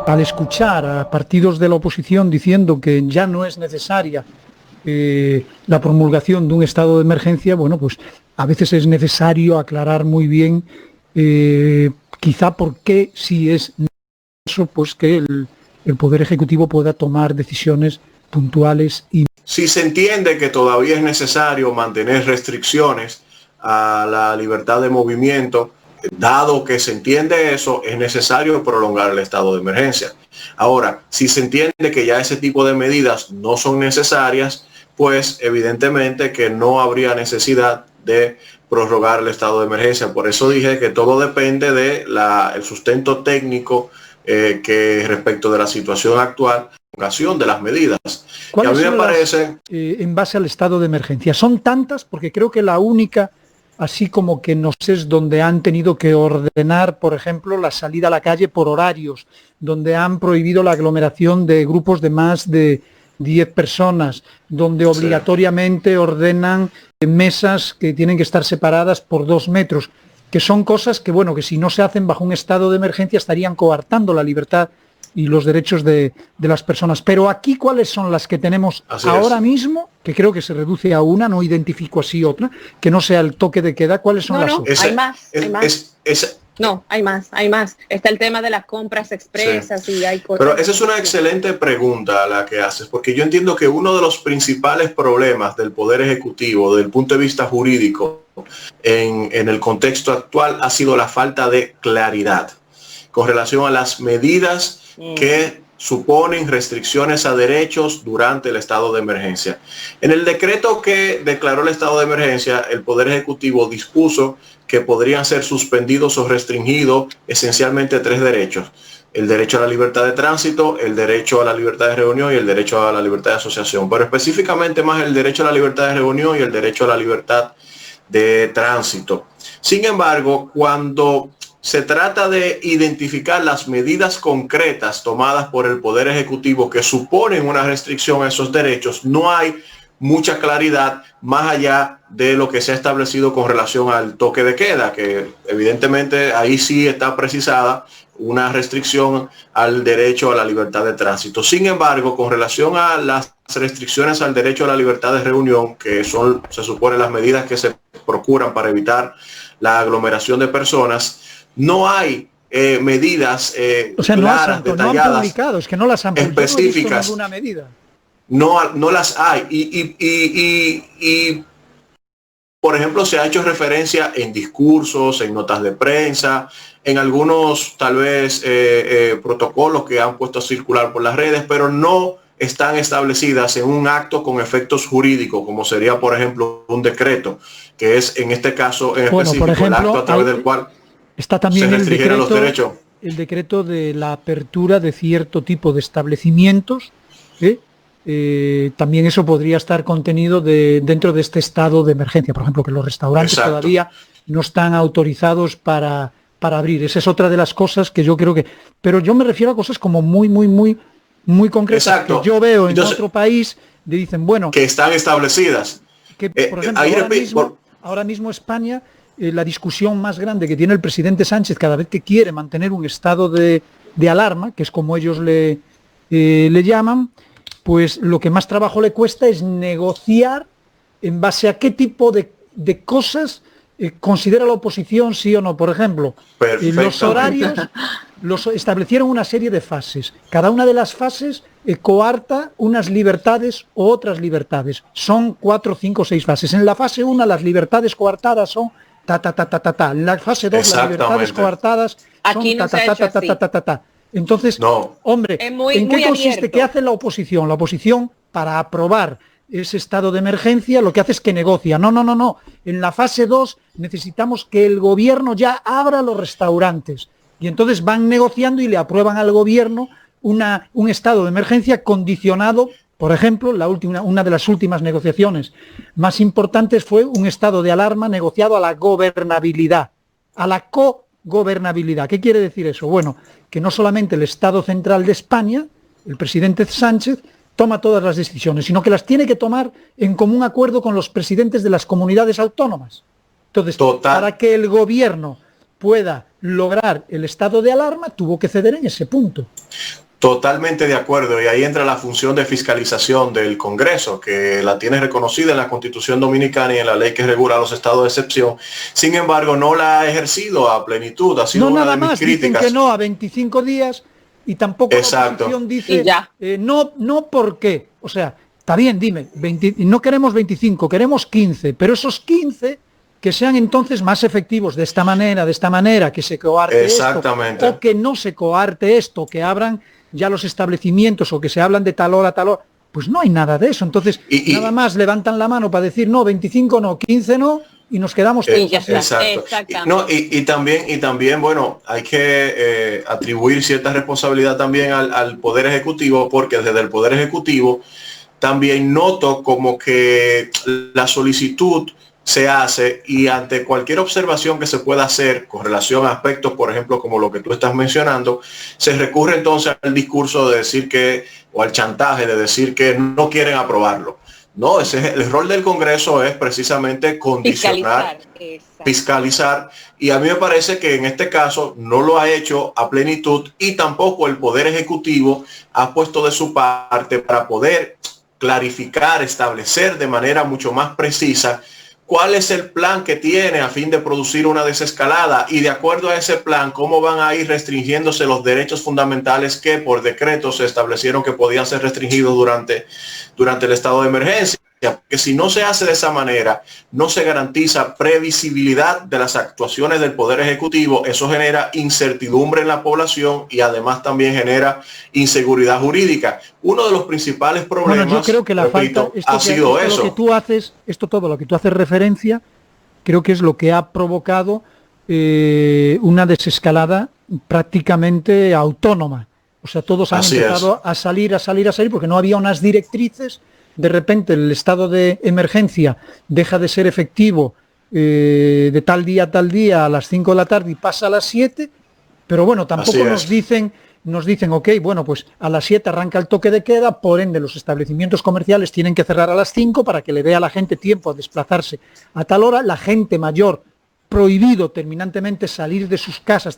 al escuchar a partidos de la oposición diciendo que ya no es necesaria la promulgación de un estado de emergencia, bueno, pues a veces es necesario aclarar muy bien quizá por qué sí es necesario pues, que el Poder Ejecutivo pueda tomar decisiones puntuales. Y si se entiende que todavía es necesario mantener restricciones a la libertad de movimiento, dado que se entiende eso, es necesario prolongar el estado de emergencia. Ahora, si se entiende que ya ese tipo de medidas no son necesarias, pues evidentemente que no habría necesidad de prorrogar el estado de emergencia. Por eso dije que todo depende de el sustento técnico que respecto de la situación actual, de las medidas. ¿Cuáles a mí me parece en base al estado de emergencia? Son tantas, porque creo que la única, así como que no sé, es donde han tenido que ordenar, por ejemplo, la salida a la calle por horarios, donde han prohibido la aglomeración de grupos de más de 10 personas, donde obligatoriamente ordenan mesas que tienen que estar separadas por 2 metros, que son cosas que, bueno, que si no se hacen bajo un estado de emergencia estarían coartando la libertad y los derechos de las personas. Pero aquí, ¿cuáles son las que tenemos ahora mismo? Que creo que se reduce a una, no identifico así otra, que no sea el toque de queda. ¿Cuáles son las otras? Hay más. No, hay más. Está el tema de las compras expresas y hay cosas. Pero esa es una excelente pregunta la que haces, porque yo entiendo que uno de los principales problemas del Poder Ejecutivo, desde el punto de vista jurídico, en el contexto actual, ha sido la falta de claridad con relación a las medidas que suponen restricciones a derechos durante el estado de emergencia. En el decreto que declaró el estado de emergencia, el Poder Ejecutivo dispuso que podrían ser suspendidos o restringidos esencialmente 3 derechos: el derecho a la libertad de tránsito, el derecho a la libertad de reunión y el derecho a la libertad de asociación, pero específicamente más el derecho a la libertad de reunión y el derecho a la libertad de tránsito. Sin embargo, cuando se trata de identificar las medidas concretas tomadas por el Poder Ejecutivo que suponen una restricción a esos derechos, no hay mucha claridad más allá de lo que se ha establecido con relación al toque de queda, que evidentemente ahí sí está precisada una restricción al derecho a la libertad de tránsito. Sin embargo, con relación a las restricciones al derecho a la libertad de reunión, que son, se supone, las medidas que se procuran para evitar la aglomeración de personas, no hay medidas claras, detalladas, no han publicado, es que no las han publicado, específicas. Ninguna medida. No las hay. Y, por ejemplo, se ha hecho referencia en discursos, en notas de prensa, en algunos tal vez protocolos que han puesto a circular por las redes, pero no están establecidas en un acto con efectos jurídicos, como sería, por ejemplo, un decreto, que es en este caso en específico, por ejemplo, el acto a través del cual está también se restringen los derechos. El decreto de la apertura de cierto tipo de establecimientos, también eso podría estar contenido dentro de este estado de emergencia. Por ejemplo, que los restaurantes todavía no están autorizados para abrir. Esa es otra de las cosas que yo creo que... Pero yo me refiero a cosas como muy concretas. Exacto. Que yo veo en otro país, dicen, bueno... Que están establecidas. Que, por ejemplo, ahora mismo España, la discusión más grande que tiene el presidente Sánchez cada vez que quiere mantener un estado de alarma, que es como ellos le llaman, pues lo que más trabajo le cuesta es negociar en base a qué tipo de cosas considera la oposición, sí o no. Por ejemplo, los horarios establecieron una serie de fases. Cada una de las fases coarta unas libertades u otras libertades. Son 4, 5, 6 fases. En la fase 1 las libertades coartadas son ta. En la fase 2 las libertades coartadas son aquí no ta. Entonces, hombre, ¿en qué consiste? ¿Qué hace la oposición? La oposición, para aprobar ese estado de emergencia, lo que hace es que negocia. No. En la fase 2 necesitamos que el gobierno ya abra los restaurantes. Y entonces van negociando y le aprueban al gobierno un estado de emergencia condicionado. Por ejemplo, una de las últimas negociaciones más importantes fue un estado de alarma negociado a la gobernabilidad, a la cogobernabilidad. ¿Qué quiere decir eso? Bueno, que no solamente el Estado central de España, el presidente Sánchez, toma todas las decisiones, sino que las tiene que tomar en común acuerdo con los presidentes de las comunidades autónomas. Entonces, para que el gobierno pueda lograr el estado de alarma, tuvo que ceder en ese punto. Totalmente de acuerdo, y ahí entra la función de fiscalización del Congreso, que la tiene reconocida en la Constitución Dominicana y en la ley que regula los estados de excepción. Sin embargo, no la ha ejercido a plenitud. Ha sido una de mis críticas. Dicen que no a 25 días y tampoco la oposición dice no, ¿por qué? O sea, está bien, dime, no queremos 25, queremos 15, pero esos 15 que sean entonces más efectivos de esta manera, que se coarte esto, o que no se coarte esto, que abran ya los establecimientos o que se hablan de tal hora a tal hora, pues no hay nada de eso. Entonces, nada más levantan la mano para decir no, 25 no, 15 no, y nos quedamos todos. Exacto. Y también, bueno, hay que atribuir cierta responsabilidad también al Poder Ejecutivo, porque desde el Poder Ejecutivo también noto como que la solicitud se hace, y ante cualquier observación que se pueda hacer con relación a aspectos, por ejemplo, como lo que tú estás mencionando, se recurre entonces al discurso de decir que, o al chantaje de decir que no quieren aprobarlo. No, el rol del Congreso es precisamente condicionar, fiscalizar, y a mí me parece que en este caso no lo ha hecho a plenitud, y tampoco el Poder Ejecutivo ha puesto de su parte para poder clarificar, establecer de manera mucho más precisa cuál es el plan que tiene a fin de producir una desescalada, y de acuerdo a ese plan, cómo van a ir restringiéndose los derechos fundamentales que por decreto se establecieron que podían ser restringidos durante el estado de emergencia. Que si no se hace de esa manera, no se garantiza previsibilidad de las actuaciones del Poder Ejecutivo. Eso genera incertidumbre en la población y además también genera inseguridad jurídica. Uno de los principales problemas, yo creo que la falta, ha sido eso. Todo lo que tú haces referencia, creo que es lo que ha provocado una desescalada prácticamente autónoma. O sea, todos han empezado a salir, porque no había unas directrices. De repente el estado de emergencia deja de ser efectivo de tal día a las 5 de la tarde y pasa a las 7, pero bueno, tampoco nos dicen, ok, bueno, pues a las 7 arranca el toque de queda, por ende los establecimientos comerciales tienen que cerrar a las 5 para que le dé a la gente tiempo a desplazarse a tal hora, la gente mayor prohibido terminantemente salir de sus casas,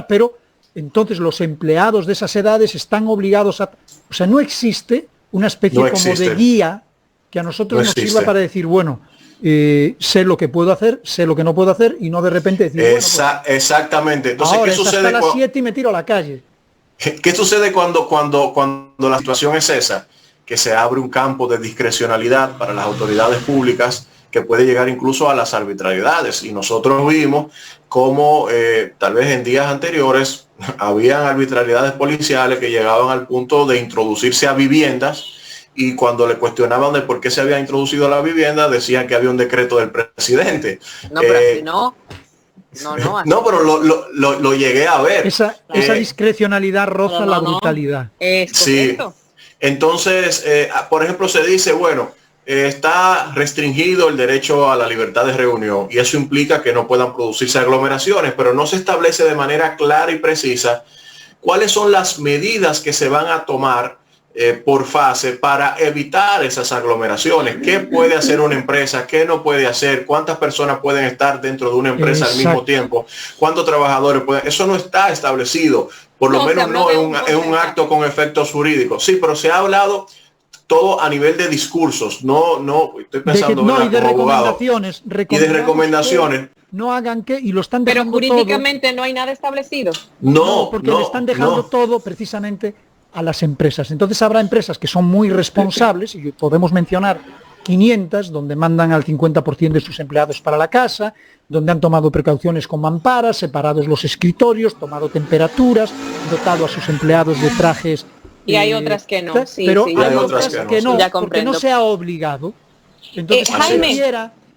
pero entonces los empleados de esas edades están obligados a... O sea, no existe una especie como de guía que a nosotros nos sirva para decir, bueno, sé lo que puedo hacer, sé lo que no puedo hacer, y no de repente decir, exactamente. Entonces, ahora, ¿qué sucede hasta las 7 y me tiro a la calle? ¿Qué sucede cuando la situación es esa? Que se abre un campo de discrecionalidad para las autoridades públicas que puede llegar incluso a las arbitrariedades. Y nosotros vimos cómo tal vez en días anteriores habían arbitrariedades policiales que llegaban al punto de introducirse a viviendas, y cuando le cuestionaban de por qué se había introducido a la vivienda, decían que había un decreto del presidente. No, pero así no. No, pero lo llegué a ver. Esa discrecionalidad roza la brutalidad. Sí. Entonces, por ejemplo, se dice, bueno, está restringido el derecho a la libertad de reunión, y eso implica que no puedan producirse aglomeraciones, pero no se establece de manera clara y precisa cuáles son las medidas que se van a tomar por fase para evitar esas aglomeraciones. ¿Qué puede hacer una empresa? ¿Qué no puede hacer? ¿Cuántas personas pueden estar dentro de una empresa al mismo tiempo? ¿Cuántos trabajadores pueden? Eso no está establecido, por lo menos no es un acto con efectos jurídicos. Sí, pero se ha hablado todo a nivel de discursos, no estoy pensando y de recomendaciones, y de recomendaciones. No hagan qué, y lo están dejando todo. Pero jurídicamente no hay nada establecido. No, porque le están dejando todo precisamente a las empresas. Entonces habrá empresas que son muy responsables, y podemos mencionar 500, donde mandan al 50% de sus empleados para la casa, donde han tomado precauciones con mamparas, separados los escritorios, tomado temperaturas, dotado a sus empleados de trajes. Y hay otras que no. Pero hay otras que no, porque no se ha obligado. Entonces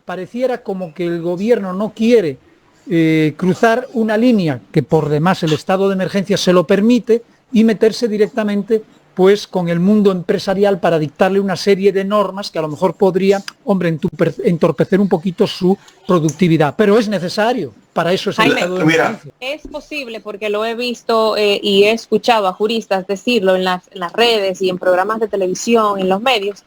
pareciera como que el gobierno no quiere cruzar una línea que por demás el estado de emergencia se lo permite, y meterse directamente pues con el mundo empresarial para dictarle una serie de normas que a lo mejor podría, entorpecer un poquito su productividad. Pero es necesario, para eso es el estado de emergencia. Es posible, porque lo he visto y he escuchado a juristas decirlo en las redes y en programas de televisión, en los medios,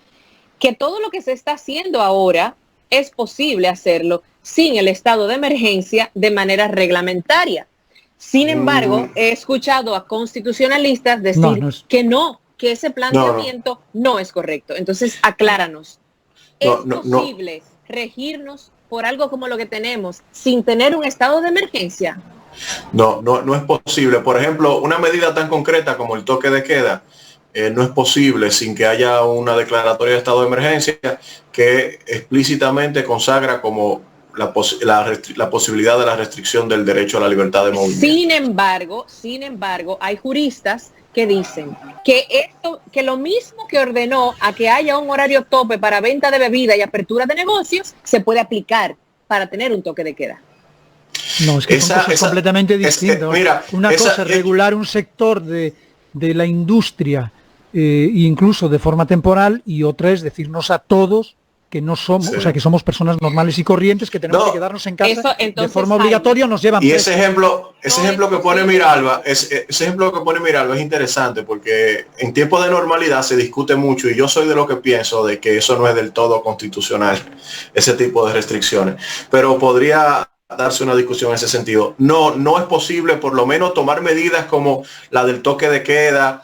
que todo lo que se está haciendo ahora es posible hacerlo sin el estado de emergencia de manera reglamentaria. Sin embargo, he escuchado a constitucionalistas decir que ese planteamiento no es correcto. Entonces, acláranos. ¿Es posible regirnos por algo como lo que tenemos sin tener un estado de emergencia? No es posible. Por ejemplo, una medida tan concreta como el toque de queda no es posible sin que haya una declaratoria de estado de emergencia que explícitamente consagra como la posibilidad de la restricción del derecho a la libertad de movimiento. Sin embargo, hay juristas que dicen que lo mismo que ordenó a que haya un horario tope para venta de bebida y apertura de negocios, se puede aplicar para tener un toque de queda. No, es que son cosas completamente distintas. Una cosa es regular un sector de la industria, incluso de forma temporal, y otra es decirnos a todos que no somos, o sea, que somos personas normales y corrientes, que tenemos que quedarnos en casa de forma obligatoria, nos llevan. Y ese ejemplo que pone Miralba, ese ejemplo que pone Miralba es interesante porque en tiempos de normalidad se discute mucho y yo soy de lo que pienso de que eso no es del todo constitucional, ese tipo de restricciones, pero podría darse una discusión en ese sentido. No es posible por lo menos tomar medidas como la del toque de queda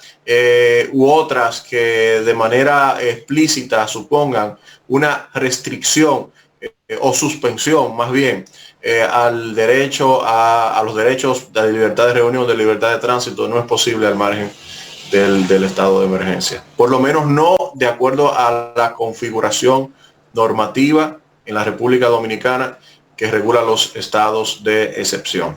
u otras que de manera explícita supongan una restricción o suspensión más bien al derecho a los derechos de libertad de reunión, de libertad de tránsito. No es posible al margen del estado de emergencia, por lo menos no de acuerdo a la configuración normativa en la República Dominicana que regula los estados de excepción.